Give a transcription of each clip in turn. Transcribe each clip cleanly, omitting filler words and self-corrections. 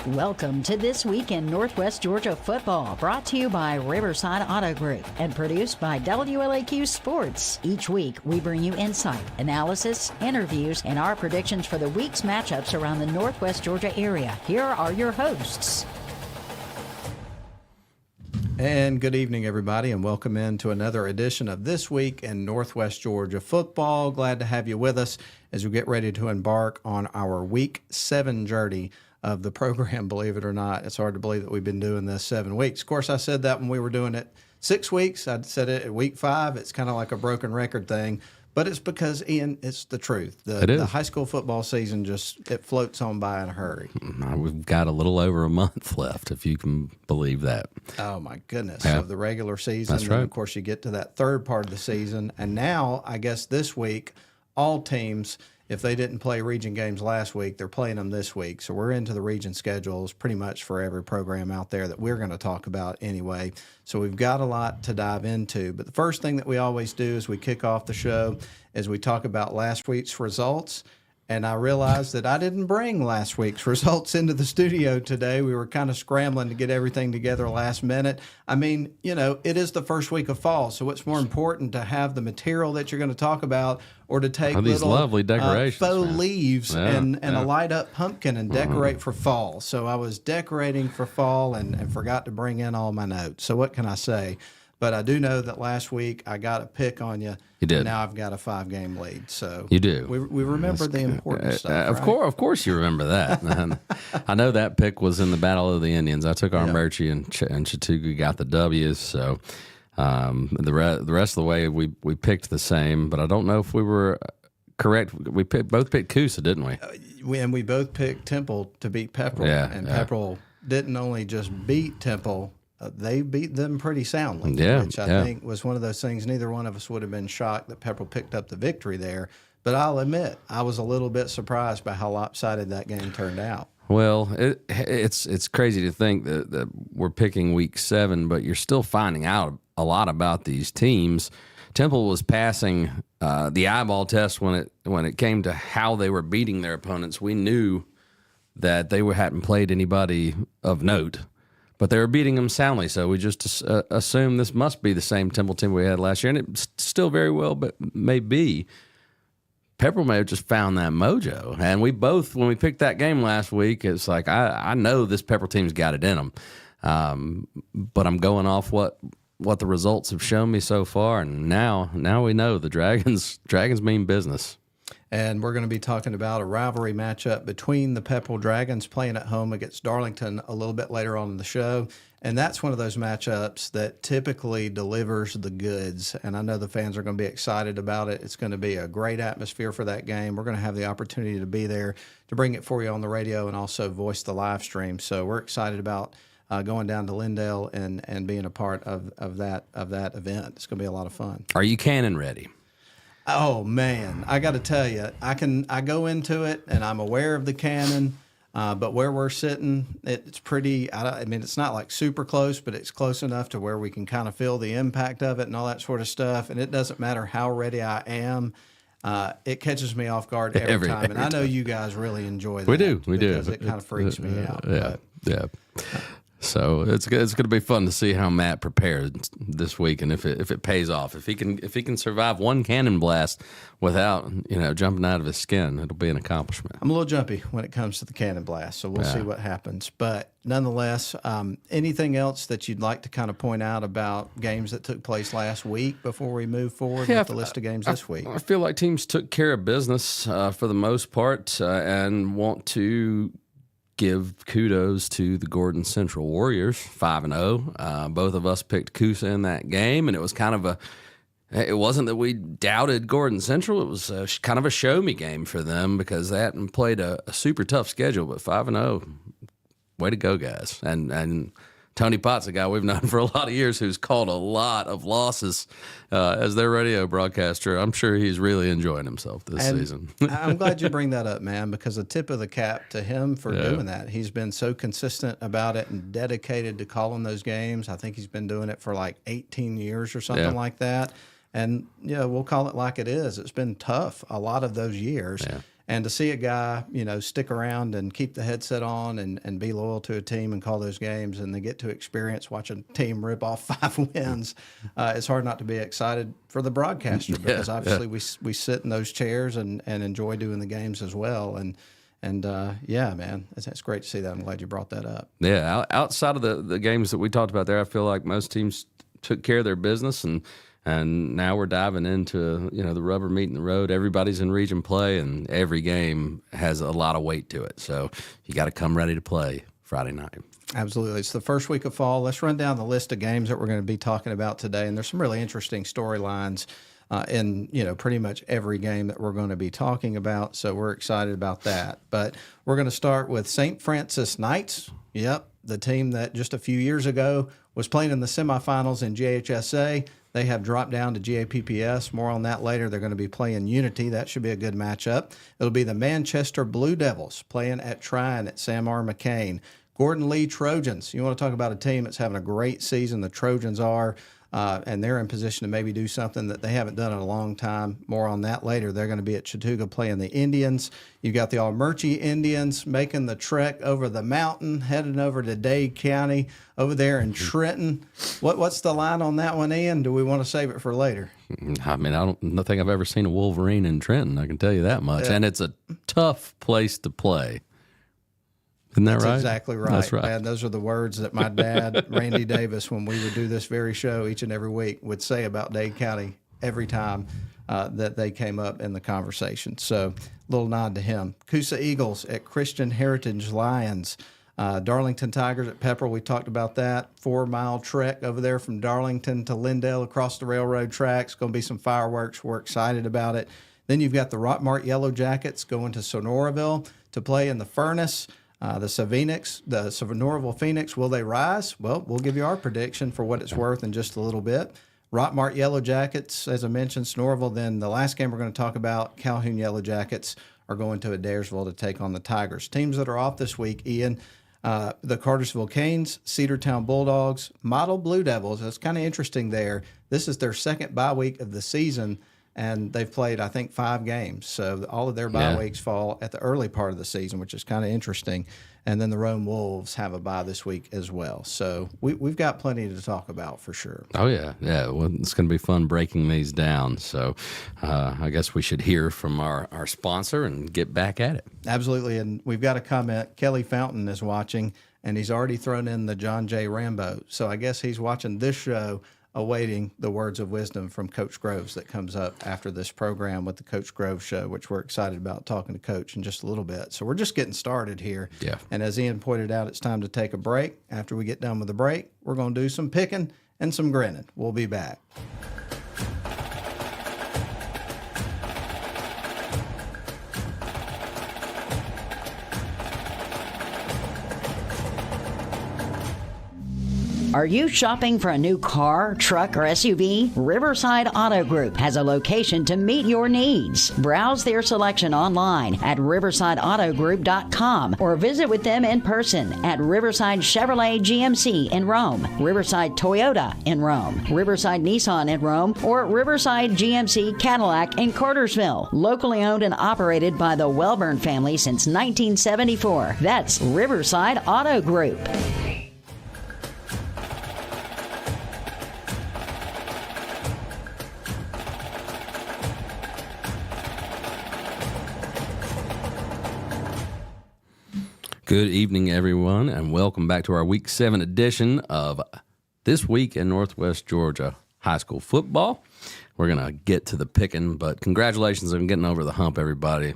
Welcome to This Week in Northwest Georgia Football, brought to you by Riverside Auto Group and produced by WLAQ Sports. Each week, we bring you insight, analysis, interviews, and our predictions for the week's matchups around the Northwest Georgia area. Here are your hosts. And good evening, everybody, and welcome into another edition of This Week in Northwest Georgia Football. Glad to have you with us as we get ready to embark on our Week 7 journey of the program. Believe it or not, it's hard to believe that we've been doing this 7 weeks. Of course, I said that when we were doing it 6 weeks. I said it at week 5. It's kind of like a broken record thing, but it's because, Ian, it's the truth. The high school football season it floats on by in a hurry. We've got a little over a month left, if you can believe that. Oh, my goodness. Yeah. Of the regular season. That's right. And, of course, you get to that third part of the season. And now, I guess this week, all teams, if they didn't play region games last week, they're playing them this week. So we're into the region schedules pretty much for every program out there that we're going to talk about anyway. So we've got a lot to dive into. But the first thing that we always do as we kick off the show is we talk about last week's results. And I realized that I didn't bring last week's results into the studio today. We were kind of scrambling to get everything together last minute. I mean, it is the first week of fall, so it's more important to have the material that you're going to talk about or to take these little lovely decorations, faux leaves and yeah. a light-up pumpkin and decorate for fall. So I was decorating for fall and forgot to bring in all my notes. So what can I say? But I do know that last week I got a pick on you. You did. Now I've got a 5-game lead. So you do. We remember the important stuff. Of course, you remember that. I know that pick was in the Battle of the Indians. I took Armurchie and Chattooga got the W's. So the rest of the way we picked the same. But I don't know if we were correct. We both picked Coosa, didn't we? And we both picked Temple to beat Pepperell. Yeah, and yeah. Pepperell didn't only just beat Temple. They beat them pretty soundly, which I think was one of those things. Neither one of us would have been shocked that Pepperell picked up the victory there. But I'll admit, I was a little bit surprised by how lopsided that game turned out. Well, it's crazy to think that we're picking week 7, but you're still finding out a lot about these teams. Temple was passing the eyeball test when it came to how they were beating their opponents. We knew that they hadn't played anybody of note. But they were beating them soundly, so we just assumed this must be the same Temple team we had last year, and it still very well may be. Pepperell may have just found that mojo, and we both, when we picked that game last week, it's like I know this Pepperell team's got it in them, but I'm going off what the results have shown me so far, and now we know the Dragons mean business. And we're going to be talking about a rivalry matchup between the Pepperell Dragons playing at home against Darlington a little bit later on in the show. And that's one of those matchups that typically delivers the goods. And I know the fans are going to be excited about it. It's going to be a great atmosphere for that game. We're going to have the opportunity to be there to bring it for you on the radio and also voice the live stream. So we're excited about going down to Lindale and being a part of that event. It's going to be a lot of fun. Are you cannon ready? Oh man, I got to tell you, I go into it and I'm aware of the cannon, but where we're sitting, it's pretty. I mean, it's not like super close, but it's close enough to where we can kind of feel the impact of it and all that sort of stuff. And it doesn't matter how ready I am, it catches me off guard every time. And I know you guys really enjoy that. We do, because it kind of freaks me out. Yeah. So it's going to be fun to see how Matt prepares this week, and if it pays off. If he can survive one cannon blast without jumping out of his skin, it'll be an accomplishment. I'm a little jumpy when it comes to the cannon blast, so we'll see what happens. But nonetheless, anything else that you'd like to kind of point out about games that took place last week before we move forward with the list of games this week? I feel like teams took care of business for the most part, and want to give kudos to the Gordon Central Warriors, 5-0. Both of us picked Coosa in that game, and it was kind of it wasn't that we doubted Gordon Central. It was kind of a show-me game for them because they hadn't played a super tough schedule, but 5-0, way to go, guys. And Tony Potts, a guy we've known for a lot of years who's called a lot of losses as their radio broadcaster. I'm sure he's really enjoying himself this season. I'm glad you bring that up, man, because a tip of the cap to him for doing that. He's been so consistent about it and dedicated to calling those games. I think he's been doing it for like 18 years or something like that. And, we'll call it like it is. It's been tough a lot of those years. Yeah. And to see a guy, stick around and keep the headset on and be loyal to a team and call those games, and they get to experience watching a team rip off 5 wins, it's hard not to be excited for the broadcaster because obviously we sit in those chairs and enjoy doing the games as well. And yeah, man, it's great to see that. I'm glad you brought that up. Yeah, outside of the games that we talked about there, I feel like most teams took care of their business, and now we're diving into the rubber meeting the road. Everybody's in region play, and every game has a lot of weight to it. So you got to come ready to play Friday night. Absolutely. It's the first week of fall. Let's run down the list of games that we're going to be talking about today. And there's some really interesting storylines in pretty much every game that we're going to be talking about. So we're excited about that. But we're going to start with St. Francis Knights. Yep, the team that just a few years ago was playing in the semifinals in JHSA. They have dropped down to GAPPS. More on that later. They're going to be playing Unity. That should be a good matchup. It'll be the Manchester Blue Devils playing at Trine at Sam R. McCain. Gordon Lee Trojans. You want to talk about a team that's having a great season. The Trojans are, and they're in position to maybe do something that they haven't done in a long time. More on that later. They're going to be at Chattooga playing the Indians. You've got the Almerchi Indians making the trek over the mountain, heading over to Dade County over there in Trenton. What's the line on that one, Ian? Do we want to save it for later? I mean, I don't think I've ever seen a Wolverine in Trenton. I can tell you that much. Yeah. And it's a tough place to play. Isn't that right? That's exactly right. That's right. Man, those are the words that my dad, Randy Davis, when we would do this very show each and every week, would say about Dade County every time that they came up in the conversation. So a little nod to him. Coosa Eagles at Christian Heritage Lions. Darlington Tigers at Pepperell. We talked about that. 4-mile trek over there from Darlington to Lindale across the railroad tracks. Going to be some fireworks. We're excited about it. Then you've got the Rockmart Yellow Jackets going to Sonoraville to play in the Furnace. The Sonoraville Phoenix, will they rise? Well, we'll give you our prediction for what it's worth in just a little bit. Rockmart Yellow Jackets, as I mentioned, Sonoraville. Then the last game we're going to talk about, Calhoun Yellow Jackets are going to Adairsville to take on the Tigers. Teams that are off this week, Ian, the Cartersville Canes, Cedartown Bulldogs, Model Blue Devils. That's kind of interesting there. This is their second bye week of the season, and they've played, I think, 5 games. So all of their bye weeks fall at the early part of the season, which is kind of interesting. And then the Rome Wolves have a bye this week as well. So we've got plenty to talk about for sure. Oh, yeah. Yeah. Well, it's going to be fun breaking these down. So I guess we should hear from our sponsor and get back at it. Absolutely. And we've got a comment. Kelly Fountain is watching, and he's already thrown in the John J. Rambo. So I guess he's watching this show, awaiting the words of wisdom from Coach Groves that comes up after this program with the Coach Groves Show, which we're excited about talking to Coach in just a little bit. So we're just getting started here. Yeah. And as Ian pointed out, it's time to take a break. After we get done with the break, we're going to do some picking and some grinning. We'll be back. Are you shopping for a new car, truck, or SUV? Riverside Auto Group has a location to meet your needs. Browse their selection online at riversideautogroup.com or visit with them in person at Riverside Chevrolet GMC in Rome, Riverside Toyota in Rome, Riverside Nissan in Rome, or Riverside GMC Cadillac in Cartersville. Locally owned and operated by the Welburn family since 1974. That's Riverside Auto Group. Good evening, everyone, and welcome back to our Week 7 edition of This Week in Northwest Georgia High School Football. We're going to get to the picking, but congratulations on getting over the hump, everybody.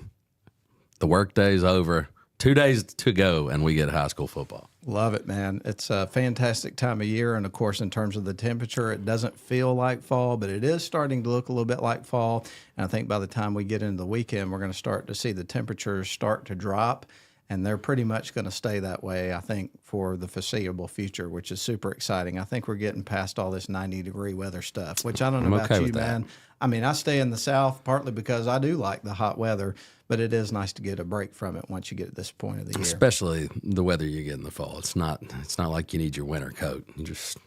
The workday's over. 2 days to go, and we get high school football. Love it, man. It's a fantastic time of year, and, of course, in terms of the temperature, it doesn't feel like fall, but it is starting to look a little bit like fall, and I think by the time we get into the weekend, we're going to start to see the temperatures start to drop. And they're pretty much going to stay that way, I think, for the foreseeable future, which is super exciting. I think we're getting past all this 90-degree weather stuff, which I don't know about you, man. I mean, I stay in the South partly because I do like the hot weather, but it is nice to get a break from it once you get at this point of the year. Especially the weather you get in the fall. It's not like you need your winter coat. You just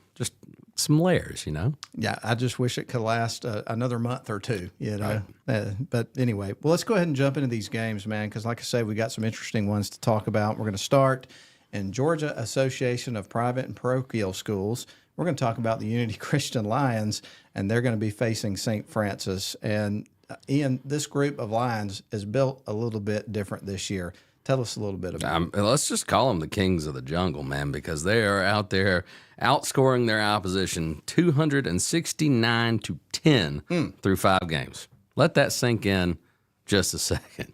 some layers, you know? Yeah, I just wish it could last another month or two, you know. Right. But anyway, well, let's go ahead and jump into these games, man, because like I say, we got some interesting ones to talk about. We're going to start in Georgia Association of Private and Parochial Schools. We're going to talk about the Unity Christian Lions, and they're going to be facing St. Francis. And Ian, this group of Lions is built a little bit different this year. Tell us a little bit about it. Let's just call them the kings of the jungle, man, because they are out there outscoring their opposition 269-10 through 5 games. Let that sink in just a second.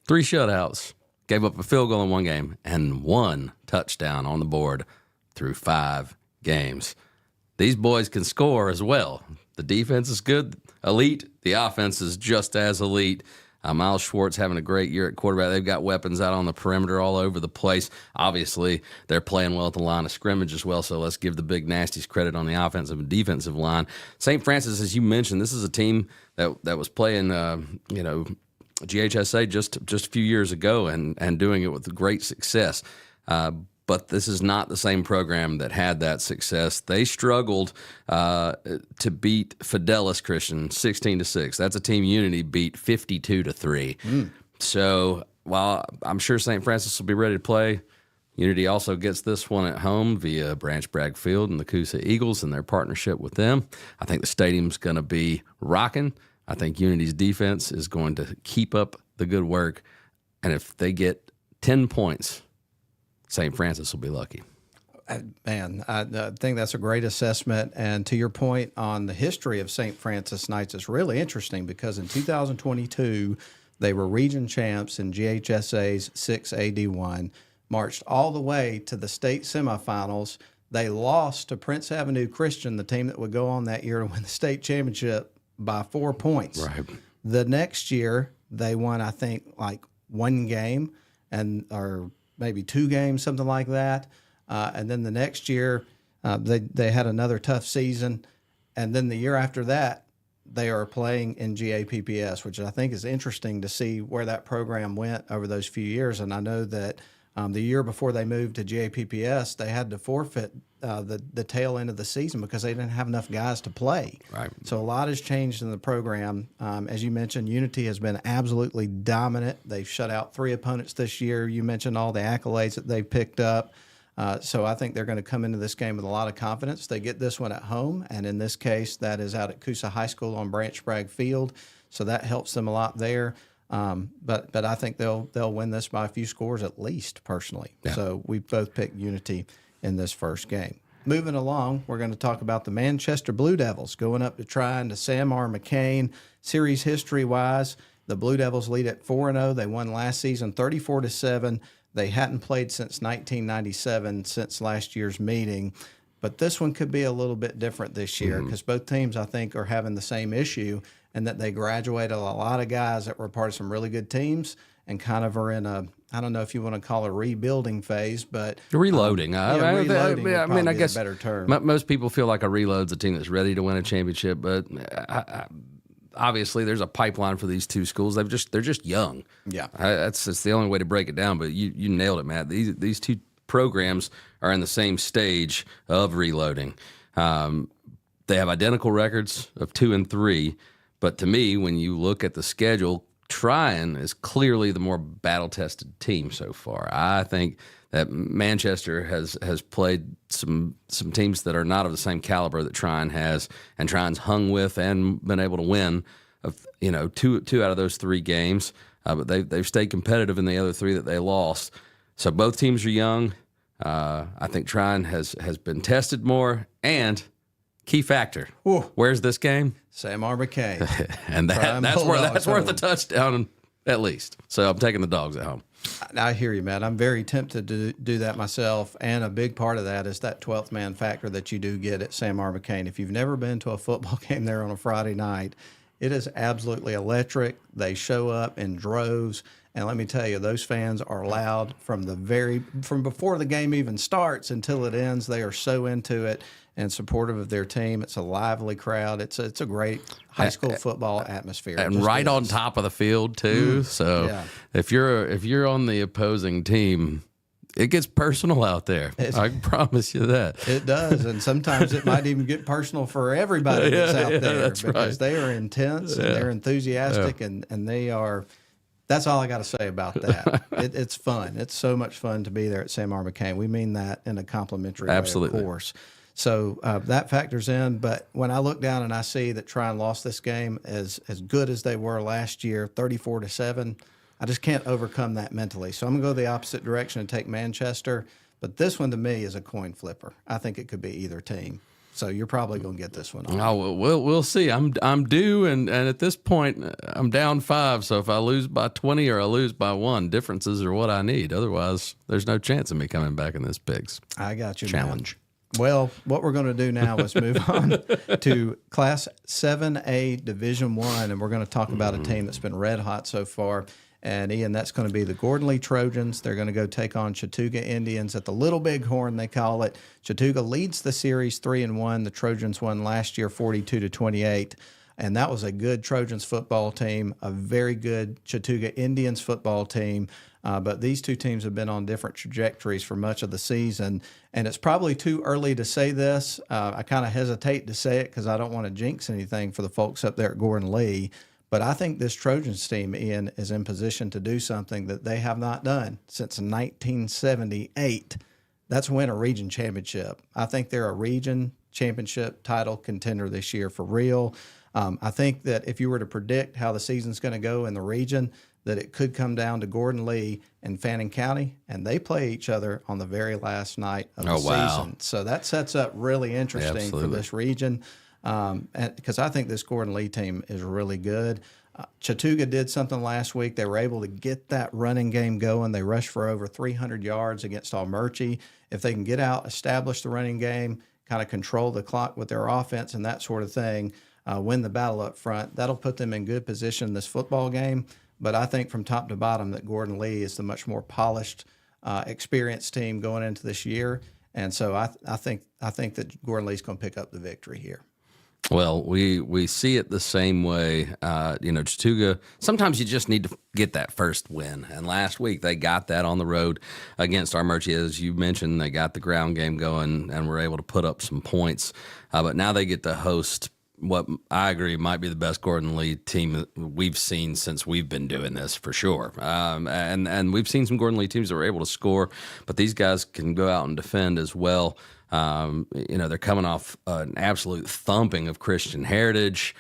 3 shutouts, gave up a field goal in 1 game, and 1 touchdown on the board through 5 games. These boys can score as well. The defense is good, elite. The offense is just as elite. Miles Schwartz having a great year at quarterback. They've got weapons out on the perimeter all over the place. Obviously, they're playing well at the line of scrimmage as well, so let's give the big nasties credit on the offensive and defensive line. St. Francis, as you mentioned, this is a team that was playing, GHSA just a few years ago and doing it with great success. But this is not the same program that had that success. They struggled to beat Fidelis Christian 16-6. That's a team Unity beat 52-3. So while I'm sure St. Francis will be ready to play, Unity also gets this one at home via Branch Bragg Field and the Coosa Eagles and their partnership with them. I think the stadium's going to be rocking. I think Unity's defense is going to keep up the good work. And if they get 10 points, St. Francis will be lucky. Man, I think that's a great assessment. And to your point on the history of St. Francis Knights, it's really interesting because in 2022, they were region champs in GHSA's 6AD1, marched all the way to the state semifinals. They lost to Prince Avenue Christian, the team that would go on that year to win the state championship, by 4 points. Right. The next year, they won, I think, like 1 game or maybe 2 games, something like that. And then the next year, they had another tough season. And then the year after that, they are playing in GAPPS, which I think is interesting to see where that program went over those few years. And I know that the year before they moved to GAPPS, they had to forfeit the tail end of the season because they didn't have enough guys to play. Right. So a lot has changed in the program. As you mentioned, Unity has been absolutely dominant. They've shut out 3 opponents this year. You mentioned all the accolades that they've picked up. So I think they're going to come into this game with a lot of confidence. They get this one at home, and in this case, that is out at Coosa High School on Branch Bragg Field. So that helps them a lot there. But I think they'll win this by a few scores at least, personally. Yeah. So we both picked Unity in this first game. Moving along, we're going to talk about the Manchester Blue Devils going up to trying to Sam R. McCain. Series history-wise, the Blue Devils lead at 4-0. They won last season 34-7. They hadn't played since 1997, since last year's meeting. But this one could be a little bit different this year because both teams, I think, are having the same issue, and that they graduated a lot of guys that were part of some really good teams and kind of are in a, I don't know if you want to call it a rebuilding phase, but reloading. Reloading I mean, I guess a better term. Most people feel like a reload's a team that's ready to win a championship, but obviously there's a pipeline for these 2 schools. They're just young. Yeah, that's the only way to break it down. But you nailed it, Matt. These 2 programs are in the same stage of reloading. They have identical records of 2-3, but to me, when you look at the schedule, Tryon is clearly the more battle-tested team so far. I think that Manchester has played some teams that are not of the same caliber that Tryon has, and Tryon's hung with and been able to win, two out of those 3 games. But they've stayed competitive in the other 3 that they lost. So both teams are young. I think Tryon has been tested more, and key factor. Ooh. Where's this game? Sam R. McCain. And that's worth a touchdown at least. So I'm taking the Dogs at home. I hear you, Matt. I'm very tempted to do that myself, and a big part of that is that 12th man factor that you do get at Sam R. McCain. If you've never been to a football game there on a Friday night, it is absolutely electric. They show up in droves, and let me tell you, those fans are loud from before the game even starts until it ends. They are so into it and supportive of their team. It's a lively crowd. It's a great high school football atmosphere. And right on top of the field too. So if you're on the opposing team, it gets personal out there. I can promise you that. It does, and sometimes it might even get personal for everybody that's out there because they are intense and they're enthusiastic and they are. That's all I got to say about that. It's fun. It's so much fun to be there at Sam R. McCain. We mean that in a complimentary way, of course. So that factors in. But when I look down and I see that Tryon lost this game as good as they were last year, 34-7, I just can't overcome that mentally. So I'm going to go the opposite direction and take Manchester. But this one to me is a coin flipper. I think it could be either team. So you're probably going to get this one on. Oh, we'll see. I'm due, and at this point, I'm down 5. So if I lose by 20 or I lose by 1, differences are what I need. Otherwise, there's no chance of me coming back in this picks. I got you, challenge. Man. Well, what we're going to do now is move on to Class 7A Division I, and we're going to talk about a team that's been red hot so far. And, Ian, that's going to be the Gordon Lee Trojans. They're going to go take on Chattooga Indians at the Little Bighorn, they call it. Chattooga leads the series 3-1. The Trojans won last year 42-28. And that was a good Trojans football team, a very good Chattooga Indians football team. But these two teams have been on different trajectories for much of the season. And it's probably too early to say this. I kind of hesitate to say it because I don't want to jinx anything for the folks up there at Gordon Lee. But I think this Trojans team, Ian, is in position to do something that they have not done since 1978. That's win a region championship. I think they're a region championship title contender this year for real. I think that if you were to predict how the season's going to go in the region, that it could come down to Gordon Lee and Fannin County, and they play each other on the very last night of the season. So that sets up really interesting for this region. Because I think this Gordon Lee team is really good. Chattooga did something last week. They were able to get that running game going. They rushed for over 300 yards against Almerchi. If they can get out, establish the running game, kind of control the clock with their offense and that sort of thing, win the battle up front, that'll put them in good position in this football game. But I think from top to bottom that Gordon Lee is the much more polished, experienced team going into this year. And so I think that Gordon Lee's going to pick up the victory here. Well, we see it the same way. Chattooga, sometimes you just need to get that first win. And last week they got that on the road against Almerchi. As you mentioned, they got the ground game going and were able to put up some points. But now they get to host what I agree might be the best Gordon Lee team that we've seen since we've been doing this for sure. And we've seen some Gordon Lee teams that were able to score, but these guys can go out and defend as well. They're coming off an absolute thumping of Christian Heritage.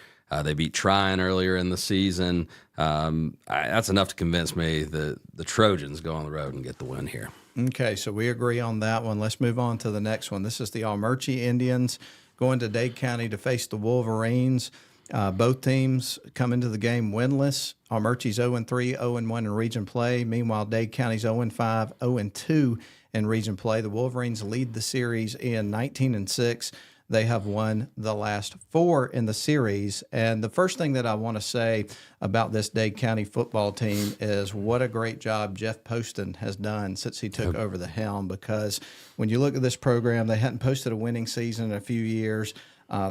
They beat Tryon earlier in the season. That's enough to convince me that the Trojans go on the road and get the win here. Okay, so we agree on that one. Let's move on to the next one. This is the Almerchi Indians going to Dade County to face the Wolverines. Both teams come into the game winless. Almerchi's 0-3, 0-1 in region play. Meanwhile, Dade County's 0-5, 0-2 in region play. The Wolverines lead the series in 19-6. They have won the last 4 in the series. And the first thing that I want to say about this Dade County football team is what a great job Jeff Poston has done since he took over the helm, because when you look at this program, they hadn't posted a winning season in a few years.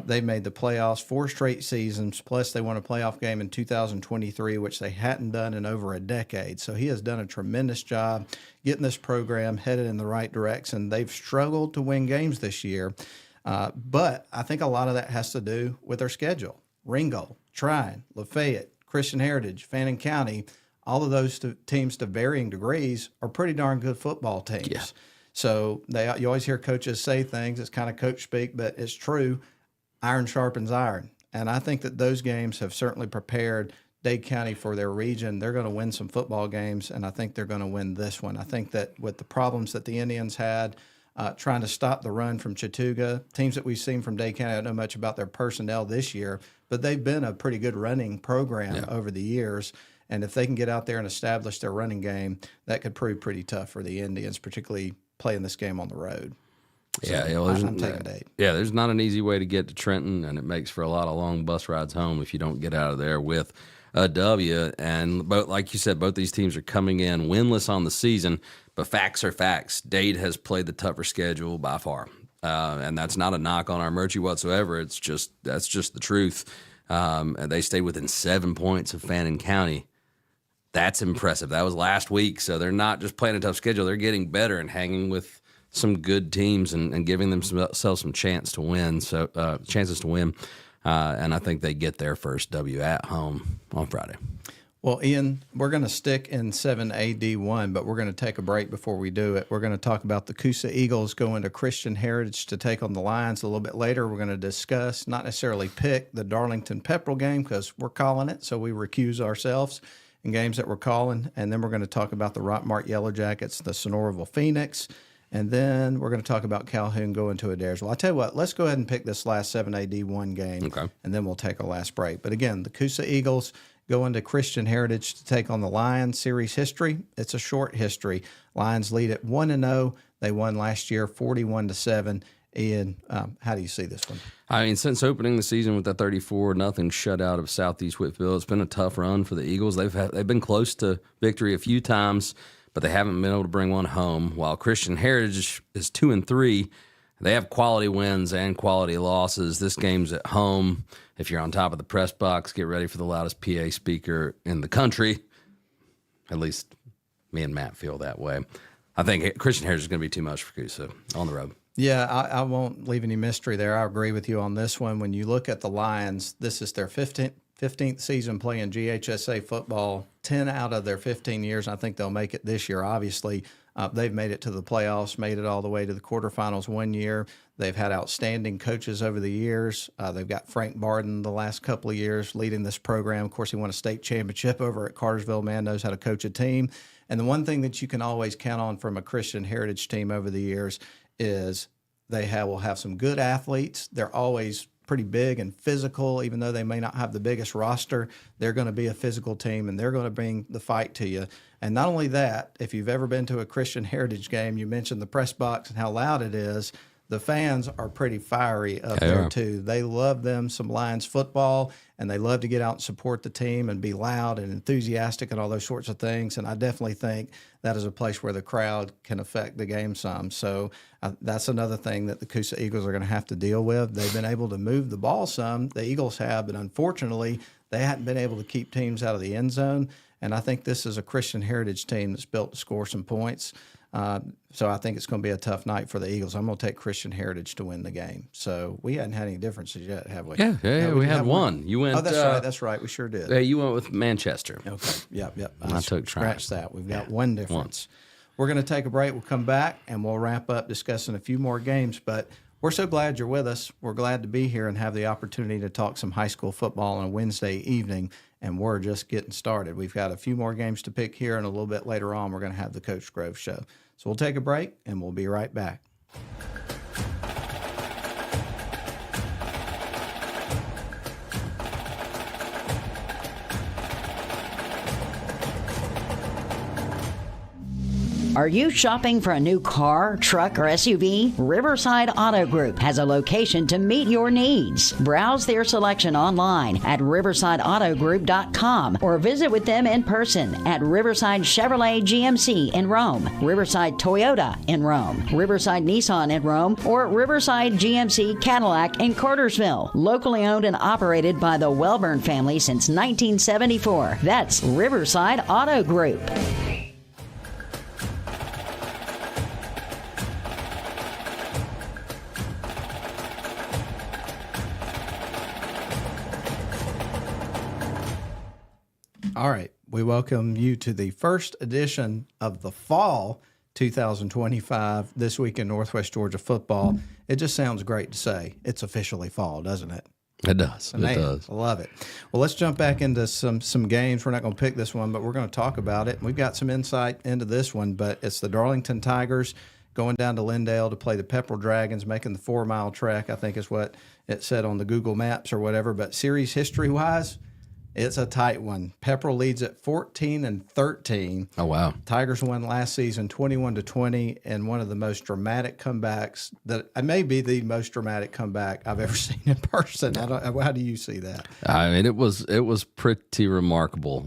They made the playoffs 4 straight seasons, plus they won a playoff game in 2023, which they hadn't done in over a decade. So he has done a tremendous job getting this program headed in the right direction. They've struggled to win games this year, but I think a lot of that has to do with their schedule. Ringgold, Tryon, Lafayette, Christian Heritage, Fannin County, all of those teams to varying degrees are pretty darn good football teams. Yeah. So you always hear coaches say things, it's kind of coach speak, but it's true. Iron sharpens iron. And I think that those games have certainly prepared Dade County for their region. They're going to win some football games, and I think they're going to win this one. I think that with the problems that the Indians had trying to stop the run from Chattooga, teams that we've seen from Dade County, I don't know much about their personnel this year, but they've been a pretty good running program over the years. And if they can get out there and establish their running game, that could prove pretty tough for the Indians, particularly playing this game on the road. So I'm taking Dade. Yeah, there's not an easy way to get to Trenton, and it makes for a lot of long bus rides home if you don't get out of there with a W. And like you said, both these teams are coming in winless on the season, but facts are facts. Dade has played the tougher schedule by far, and that's not a knock on Almerchi whatsoever. That's just the truth. And they stayed within 7 points of Fannin County That's impressive. That was last week, so they're not just playing a tough schedule. They're getting better and hanging with some good teams and giving themselves some chances to win. And I think they get their first W at home on Friday. Well, Ian, we're going to stick in 7AD1, but we're going to take a break before we do it. We're going to talk about the Coosa Eagles going to Christian Heritage to take on the Lions a little bit later. We're going to discuss, not necessarily pick, the Darlington Pepperell game because we're calling it, so we recuse ourselves in games that we're calling. And then we're going to talk about the Rockmart Yellow Jackets, the Sonoraville Phoenix, and then we're going to talk about Calhoun going to Adairs. Well, I'll tell you what, let's go ahead and pick this last 7AD1 game, and then we'll take a last break. But again, the Coosa Eagles going to Christian Heritage to take on the Lions. Series history, it's a short history. Lions lead at 1-0. They won last year 41-7. Ian, how do you see this one? I mean, since opening the season with that 34-0 shutout of Southeast Whitfield, it's been a tough run for the Eagles. They've been close to victory a few times, but they haven't been able to bring one home. While Christian Heritage is 2-3, they have quality wins and quality losses. This game's at home. If you're on top of the press box, get ready for the loudest PA speaker in the country. At least me and Matt feel that way. I think Christian Heritage is going to be too much for Coosa on the road. Yeah, I won't leave any mystery there. I agree with you on this one. When you look at the Lions, this is their 15th season playing GHSA football, 10 out of their 15 years. I think they'll make it this year, obviously. They've made it to the playoffs, made it all the way to the quarterfinals one year. They've had outstanding coaches over the years. They've got Frank Barden the last couple of years leading this program. Of course, he won a state championship over at Cartersville. Man knows how to coach a team. And the one thing that you can always count on from a Christian Heritage team over the years is will have some good athletes. They're always pretty big and physical, even though they may not have the biggest roster. They're going to be a physical team, and they're going to bring the fight to you. And not only that, if you've ever been to a Christian Heritage game, you mentioned the press box and how loud it is. The fans are pretty fiery up there, too. They love them some Lions football, and they love to get out and support the team and be loud and enthusiastic and all those sorts of things. And I definitely think that is a place where the crowd can affect the game some. So that's another thing that the Coosa Eagles are going to have to deal with. They've been able to move the ball some. The Eagles have, but unfortunately, they hadn't been able to keep teams out of the end zone. And I think this is a Christian Heritage team that's built to score some points. So I think it's going to be a tough night for the Eagles. I'm going to take Christian Heritage to win the game. So we hadn't had any differences yet, have we? Yeah, we had one. You went. Oh, that's right. We sure did. Yeah, you went with Manchester. Okay. Yep. I took scratch that. We've got one difference. We're going to take a break. We'll come back and we'll wrap up discussing a few more games. But we're so glad you're with us. We're glad to be here and have the opportunity to talk some high school football on a Wednesday evening. And we're just getting started. We've got a few more games to pick here, and a little bit later on, we're going to have the Coach Grove Show. So we'll take a break, and we'll be right back. Are you shopping for a new car, truck, or SUV? Riverside Auto Group has a location to meet your needs. Browse their selection online at riversideautogroup.com or visit with them in person at Riverside Chevrolet GMC in Rome, Riverside Toyota in Rome, Riverside Nissan in Rome, or Riverside GMC Cadillac in Cartersville. Locally owned and operated by the Welburn family since 1974. That's Riverside Auto Group. All right. We welcome you to the first edition of the fall 2025 This Week in Northwest Georgia Football. It just sounds great to say. It's officially fall, doesn't it? It does. Man, it does. I love it. Well, let's jump back into some games. We're not going to pick this one, but we're going to talk about it. We've got some insight into this one, but it's the Darlington Tigers going down to Lindale to play the Pepperell Dragons, making the 4-mile trek, I think is what it said on the Google Maps or whatever. But series history-wise, it's a tight one. Pepperell leads at 14-13. Oh, wow. Tigers won last season 21-20, and one of the most dramatic comebacks that may be the most dramatic comeback I've ever seen in person. How do you see that? I mean, it was pretty remarkable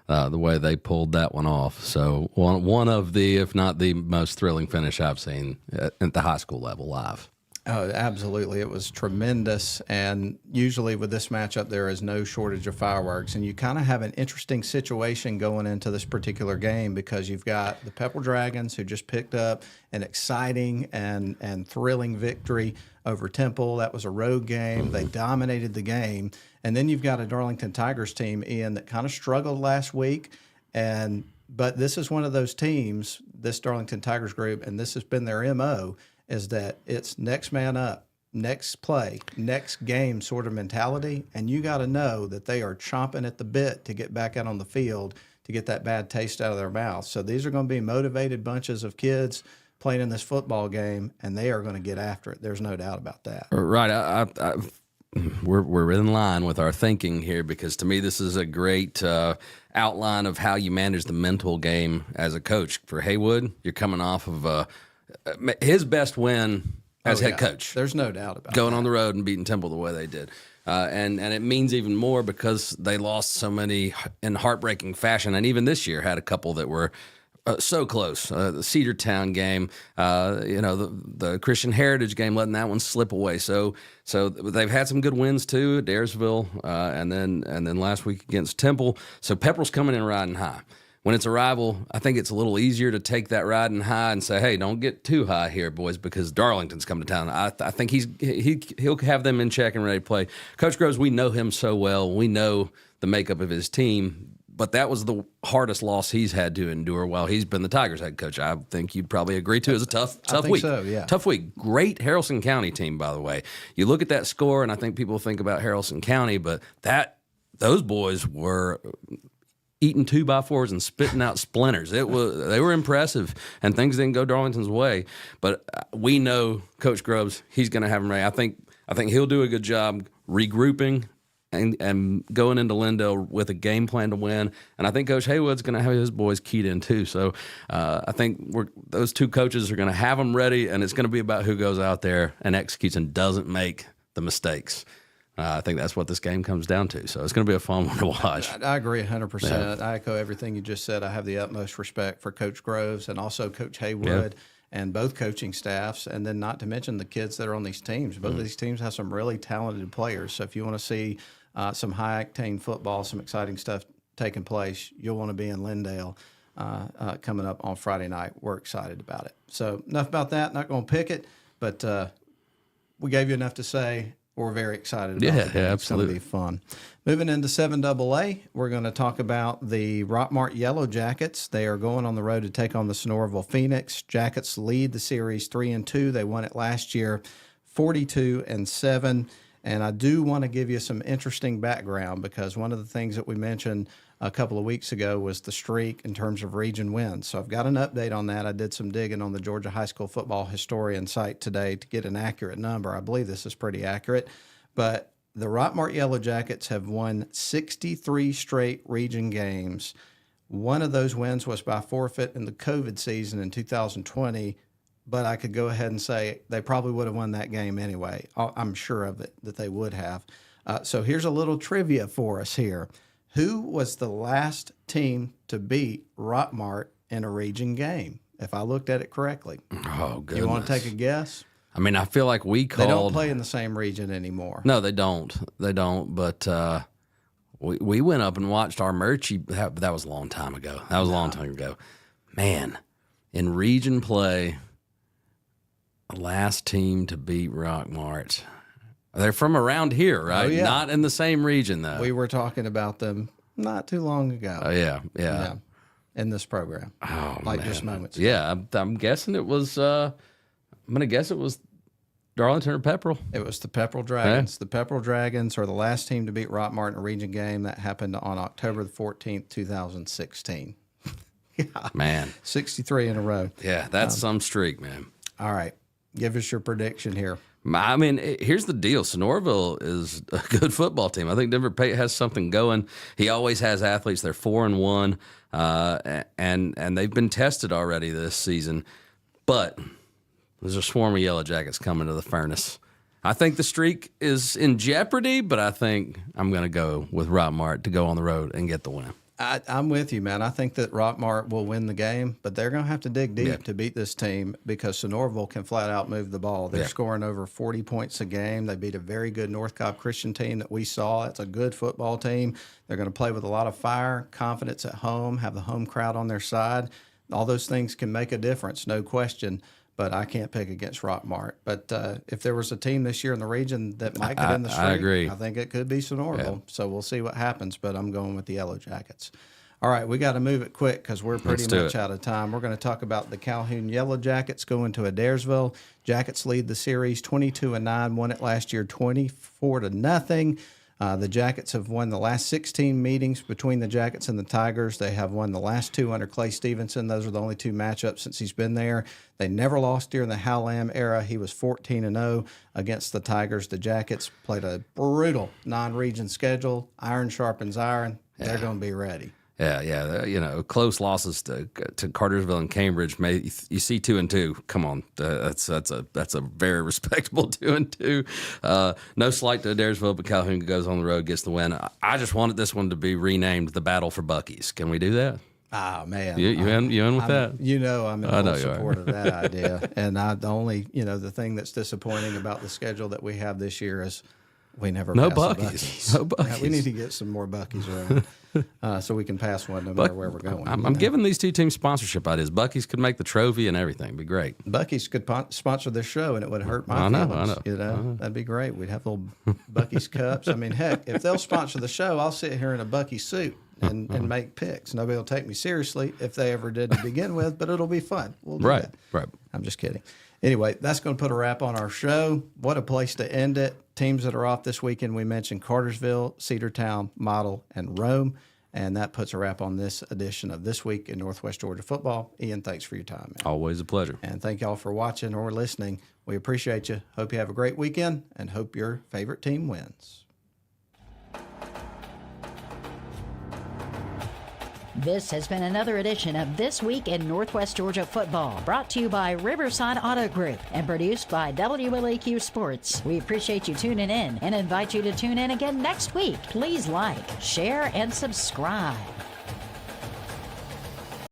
the way they pulled that one off. So one of the, if not the most thrilling finish I've seen at the high school level live. Oh, absolutely. It was tremendous. And usually with this matchup, there is no shortage of fireworks. And you kind of have an interesting situation going into this particular game because you've got the Pepperell Dragons who just picked up an exciting and thrilling victory over Temple. That was a road game. They dominated the game. And then you've got a Darlington Tigers team, Ian, that kind of struggled last week. But this is one of those teams, this Darlington Tigers group, and this has been their MO, is that it's next man up, next play, next game sort of mentality. And you got to know that they are chomping at the bit to get back out on the field to get that bad taste out of their mouth. So these are going to be motivated bunches of kids playing in this football game, and they are going to get after it. There's no doubt about that. Right. We're in line with our thinking here because to me this is a great outline of how you manage the mental game as a coach. For Haywood, you're coming off of his best win as head coach. There's no doubt about going on the road and beating Temple the way they did. And it means even more because they lost so many in heartbreaking fashion. And even this year had a couple that were so close. The Cedartown game, the Christian Heritage game, letting that one slip away. So they've had some good wins too, Daresville, and then last week against Temple. So Pepperell's coming in riding high. When it's a rival, I think it's a little easier to take that riding high and say, hey, don't get too high here, boys, because Darlington's coming to town. I think he'll have them in check and ready to play. Coach Groves, we know him so well. We know the makeup of his team, but that was the hardest loss he's had to endure while he's been the Tigers head coach. I think you'd probably agree to. It was a tough week. So, yeah. Tough week. Great Haralson County team, by the way. You look at that score, and I think people think about Haralson County, but those boys were eating 2x4s and spitting out splinters. They were impressive, and things didn't go Darlington's way. But we know Coach Groves, he's going to have them ready. I think he'll do a good job regrouping and going into Lindale with a game plan to win. And I think Coach Haywood's going to have his boys keyed in too. So I think those two coaches are going to have them ready, and it's going to be about who goes out there and executes and doesn't make the mistakes. I think that's what this game comes down to. So it's going to be a fun one to watch. I agree 100%. Yeah. I echo everything you just said. I have the utmost respect for Coach Groves and also Coach Haywood and both coaching staffs, and then not to mention the kids that are on these teams. Both of these teams have some really talented players. So if you want to see some high-octane football, some exciting stuff taking place, you'll want to be in Lindale coming up on Friday night. We're excited about it. So enough about that. Not going to pick it, but we gave you enough to say. We're very excited about it. Yeah, absolutely. It's going to be fun. Moving into 7AA, we're going to talk about the Rockmart Yellow Jackets. They are going on the road to take on the Sonoraville Phoenix. Jackets lead the series 3-2. They won it last year 42-7. And I do want to give you some interesting background because one of the things that we mentioned a couple of weeks ago was the streak in terms of region wins. So I've got an update on that. I did some digging on the Georgia High School Football Historian site today to get an accurate number. I believe this is pretty accurate. But the Rockmart Yellow Jackets have won 63 straight region games. One of those wins was by forfeit in the COVID season in 2020. But I could go ahead and say they probably would have won that game anyway. I'm sure of it, that they would have. So here's a little trivia for us here. Who was the last team to beat Rockmart in a region game, if I looked at it correctly? Oh, goodness. You want to take a guess? I mean, I feel like we called... They don't play in the same region anymore. No, they don't. They don't, but we went up and watched our Murchie. That was a long time ago. Man, in region play... Last team to beat Rockmart. They're from around here, right? Oh, yeah. Not in the same region, though. We were talking about them not too long ago. Oh, yeah. In this program. Oh, like man. just moments ago. Yeah, I'm guessing it was, I'm going to guess it was Darlington or Pepperell. It was the Pepperell Dragons. The Pepperell Dragons are the last team to beat Rockmart in a region game. That happened on October the 14th, 2016. Yeah. Man. 63 in a row. Yeah, that's some streak, man. All right. Give us your prediction here. I mean, here's the deal. Sonoraville is a good football team. I think Denver Pate has something going. He always has athletes. They're 4-1, and they've been tested already this season. But there's a swarm of Yellow Jackets coming to the furnace. I think the streak is in jeopardy, but I think I'm going to go with Rockmart to go on the road and get the win. I'm with you, man. I think that Rockmart will win the game, but they're going to have to dig deep to beat this team because Sonoraville can flat out move the ball. They're scoring over 40 points a game. They beat a very good North Cobb Christian team that we saw. It's a good football team. They're going to play with a lot of fire, confidence at home, have the home crowd on their side. All those things can make a difference, no question. But I can't pick against Rockmart. But if there was a team this year in the region that might get in the street, I agree. I think it could be Sonoraville. Yeah. So we'll see what happens, but I'm going with the Yellow Jackets. All right, we got to move it quick because we're pretty much out of time. We're going to talk about the Calhoun Yellow Jackets going to Adairsville. Jackets lead the series 22-9, won it last year 24-0. The Jackets have won the last 16 meetings between the Jackets and the Tigers. They have won the last 2 under Clay Stevenson. Those are the only 2 matchups since he's been there. They never lost during the Hal Lamb era. He was 14-0 against the Tigers. The Jackets played a brutal non-region schedule. Iron sharpens iron. They're going to be ready. Yeah. Close losses to Cartersville and Cambridge. You see 2-2. Come on, that's a very respectable 2-2. No slight to Adairsville, but Calhoun goes on the road, gets the win. I just wanted this one to be renamed the Battle for Buc-ee's. Can we do that? Ah, man. You in with that? I'm in full support of that idea. And the thing that's disappointing about the schedule that we have this year is we never pass Buc-ee's. No Buc-ee's. Yeah, we need to get some more Buc-ee's around so we can pass one no matter where we're going. I'm giving these 2 teams sponsorship ideas. Buc-ee's could make the trophy and everything. It'd be great. Buc-ee's could sponsor this show, and it would hurt my feelings. I know. That'd be great. We'd have little Buc-ee's cups. I mean, heck, if they'll sponsor the show, I'll sit here in a Buc-ee's suit and make picks. Nobody will take me seriously if they ever did to begin with, but it'll be fun. We'll do that. Right. I'm just kidding. Anyway, that's going to put a wrap on our show. What a place to end it. Teams that are off this weekend, we mentioned Cartersville, Cedartown, Model, and Rome. And that puts a wrap on this edition of This Week in Northwest Georgia Football. Ian, thanks for your time, man. Always a pleasure. And thank y'all for watching or listening. We appreciate you. Hope you have a great weekend and hope your favorite team wins. This has been another edition of This Week in Northwest Georgia Football, brought to you by Riverside Auto Group and produced by WLAQ Sports. We appreciate you tuning in and invite you to tune in again next week. Please like, share, and subscribe.